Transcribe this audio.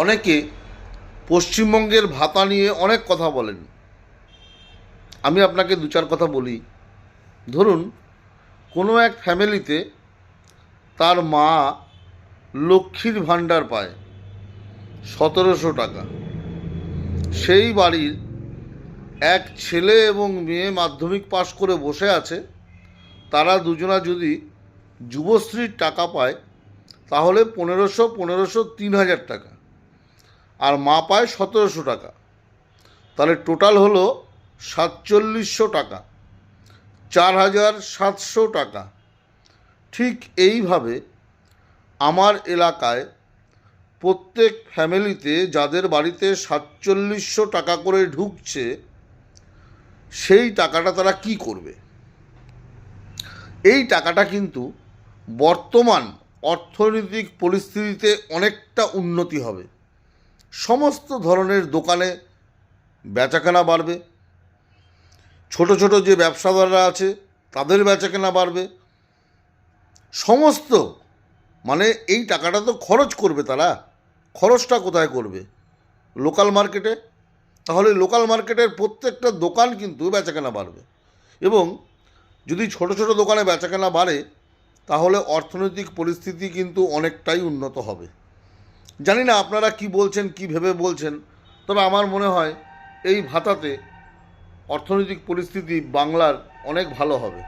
অনেকে পশ্চিমবঙ্গের ভাতা নিয়ে অনেক কথা বলেন। আমি আপনাকে দু চার কথা বলি। ধরুন, কোনো এক ফ্যামিলিতে তার মা লক্ষ্মীর ভাণ্ডার পায় ১৭০০ টাকা। সেই বাড়ির এক ছেলে এবং মেয়ে মাধ্যমিক পাশ করে বসে আছে। তারা দুজনা যদি যুবশ্রীর টাকা পায় তাহলে ১৫০০ ৩,০০০ টাকা, আর মা পায় ১৭০০ টাকা। তাহলে টোটাল হলো ৪৭০০ টাকা, ৪,৭০০ টাকা। ঠিক এইভাবে আমার এলাকায় প্রত্যেক ফ্যামিলিতে যাদের বাড়িতে ৪৭০০ টাকা করে ঢুকছে, সেই টাকাটা তারা কি করবে? এই টাকাটা কিন্তু বর্তমান অর্থনৈতিক পরিস্থিতিতে অনেকটা উন্নতি হবে। সমস্ত ধরনের দোকানে বেচাকেনা বাড়বে, ছোট ছোট যে ব্যবসাদাররা আছে তাদের বেচাকেনা বাড়বে। সমস্ত মানে এই টাকাটা তো খরচ করবে তারা। খরচটা কোথায় করবে? লোকাল মার্কেটে। তাহলে লোকাল মার্কেটের প্রত্যেকটা দোকান কিন্তু বেচাকেনা বাড়বে, এবং যদি ছোট ছোট দোকানে বেচাকেনা বাড়ে তাহলে অর্থনৈতিক পরিস্থিতি কিন্তু অনেকটাই উন্নত হবে। জানি না আপনারা কি বলছেন, কি ভেবে বলছেন, তবে আমার মনে হয় এই ভাতাতে অর্থনৈতিক পরিস্থিতি বাংলার অনেক ভালো হবে।